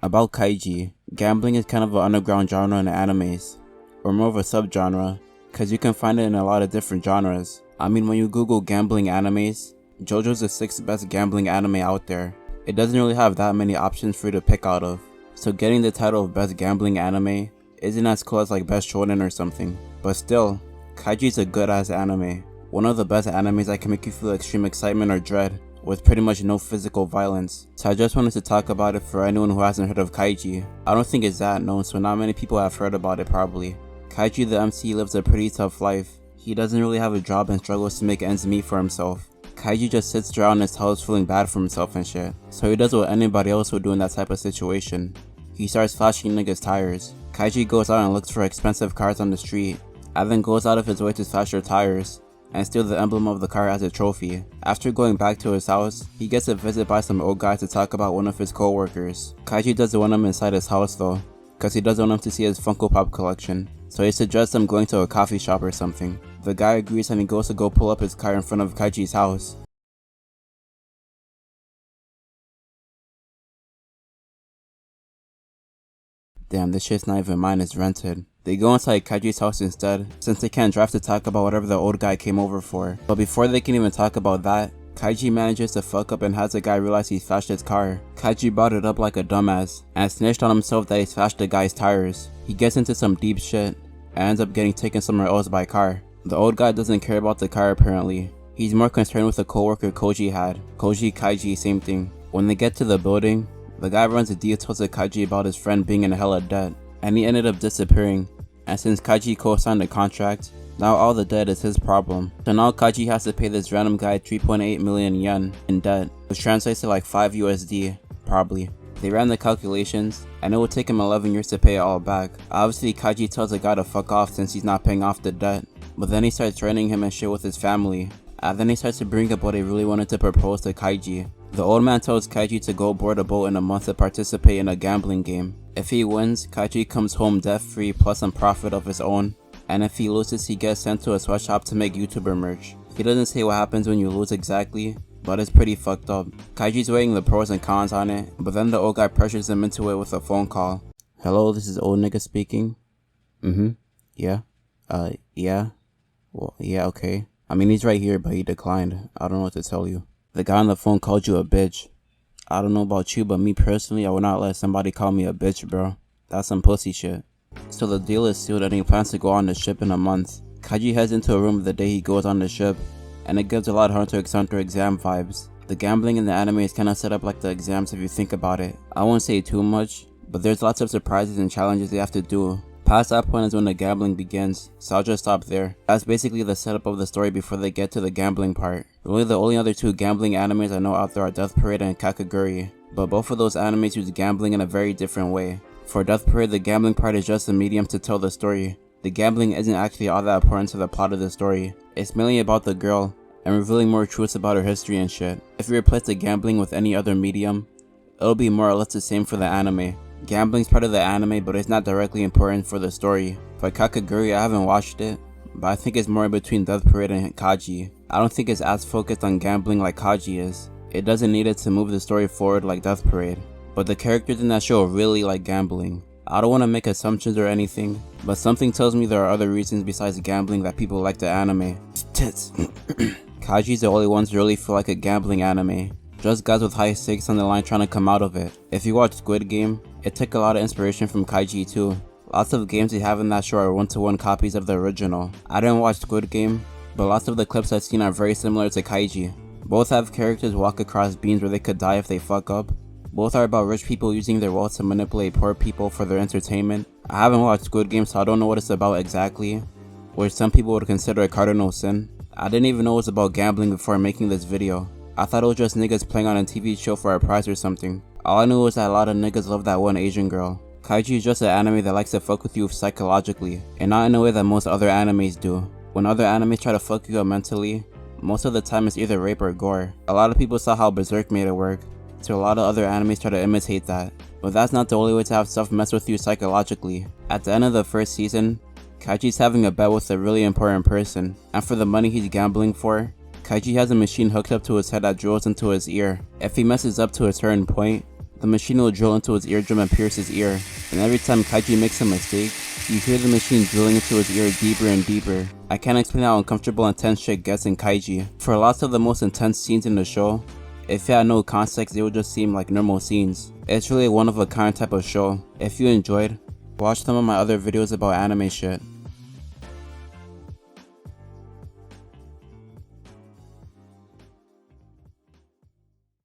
About Kaiji, gambling is kind of an underground genre in animes, or more of a subgenre, cause you can find it in a lot of different genres. I mean, when you Google gambling animes, JoJo's the 6th best gambling anime out there. It doesn't really have that many options for you to pick out of, so getting the title of best gambling anime isn't as cool as like best shonen or something. But still, Kaiji's a good ass anime. One of the best animes that can make you feel extreme excitement or dread, with pretty much no physical violence. So I just wanted to talk about it for anyone who hasn't heard of Kaiji. I don't think it's that known, so not many people have heard about it probably. Kaiji the MC lives a pretty tough life. He doesn't really have a job and struggles to make ends meet for himself. Kaiji just sits around in his house feeling bad for himself and shit. So he does what anybody else would do in that type of situation. He starts flashing niggas tires. Kaiji goes out and looks for expensive cars on the street, and then goes out of his way to flash their tires and steal the emblem of the car as a trophy. After going back to his house, he gets a visit by some old guy to talk about one of his co-workers. Kaiji doesn't want him inside his house though, cause he doesn't want him to see his Funko Pop collection, so he suggests him going to a coffee shop or something. The guy agrees and he goes to go pull up his car in front of Kaiji's house. Damn, this shit's not even mine, it's rented. They go inside Kaiji's house instead, since they can't drive to talk about whatever the old guy came over for. But before they can even talk about that, Kaiji manages to fuck up and has the guy realize he flashed his car. Kaiji brought it up like a dumbass, and snitched on himself that he flashed the guy's tires. He gets into some deep shit, and ends up getting taken somewhere else by car. The old guy doesn't care about the car apparently. He's more concerned with the co-worker Koji had. Koji, Kaiji, same thing. When they get to the building, the guy runs the details to Kaiji about his friend being in hella debt, and he ended up disappearing. And since Kaiji co-signed the contract, now all the debt is his problem. So now Kaiji has to pay this random guy 3.8 million yen in debt, which translates to like 5 USD, probably. They ran the calculations, and it would take him 11 years to pay it all back. Obviously Kaiji tells the guy to fuck off since he's not paying off the debt, but then he starts threatening him and shit with his family, and then he starts to bring up what he really wanted to propose to Kaiji. The old man tells Kaiji to go board a boat in a month to participate in a gambling game. If he wins, Kaiji comes home debt-free plus some profit of his own, and if he loses, he gets sent to a sweatshop to make YouTuber merch. He doesn't say what happens when you lose exactly, but it's pretty fucked up. Kaiji's weighing the pros and cons on it, but then the old guy pressures him into it with a phone call. Hello, this is old nigga speaking. Yeah? Yeah? Well, yeah, okay. I mean, he's right here, but he declined. I don't know what to tell you. The guy on the phone called you a bitch. I don't know about you, but me personally, I would not let somebody call me a bitch, bro. That's some pussy shit. So the deal is sealed and he plans to go on the ship in a month. Kaiji heads into a room the day he goes on the ship, and it gives a lot of Hunter x Hunter exam vibes. The gambling in the anime is kinda set up like the exams if you think about it. I won't say too much, but there's lots of surprises and challenges they have to do. Past that point is when the gambling begins, so I'll just stop there. That's basically the setup of the story before they get to the gambling part. Really the only other two gambling animes I know out there are Death Parade and Kakaguri, but both of those animes use gambling in a very different way. For Death Parade, the gambling part is just a medium to tell the story. The gambling isn't actually all that important to the plot of the story. It's mainly about the girl, and revealing more truths about her history and shit. If you replace the gambling with any other medium, it'll be more or less the same for the anime. Gambling's part of the anime, but it's not directly important for the story. For Kakaguri, I haven't watched it, but I think it's more in between Death Parade and Kaiji. I don't think it's as focused on gambling like Kaiji is. It doesn't need it to move the story forward like Death Parade, but the characters in that show really like gambling. I don't want to make assumptions or anything, but something tells me there are other reasons besides gambling that people like the anime. Tits. Kaiji's the only ones who really feel like a gambling anime. Just guys with high stakes on the line trying to come out of it. If you watch Squid Game, it took a lot of inspiration from Kaiji too. Lots of games they have in that show are one-to-one copies of the original. I didn't watch Squid Game, but lots of the clips I've seen are very similar to Kaiji. Both have characters walk across beams where they could die if they fuck up. Both are about rich people using their wealth to manipulate poor people for their entertainment. I haven't watched Squid Game, so I don't know what it's about exactly, which some people would consider a cardinal sin. I didn't even know it was about gambling before making this video. I thought it was just niggas playing on a TV show for a prize or something. All I knew was that a lot of niggas love that one Asian girl. Kaiji is just an anime that likes to fuck with you psychologically, and not in a way that most other animes do. When other animes try to fuck you up mentally, most of the time it's either rape or gore. A lot of people saw how Berserk made it work, so a lot of other animes try to imitate that. But that's not the only way to have stuff mess with you psychologically. At the end of the first season, Kaiji's having a bet with a really important person, and for the money he's gambling for, Kaiji has a machine hooked up to his head that drills into his ear. If he messes up to a certain point, The machine will drill into his eardrum and pierce his ear, and every time Kaiji makes a mistake, you hear the machine drilling into his ear deeper and deeper. I can't explain how uncomfortable and tense shit gets in Kaiji. For lots of the most intense scenes in the show, if you had no context, they would just seem like normal scenes. It's really a one of a kind type of show. If you enjoyed, watch some of my other videos about anime shit.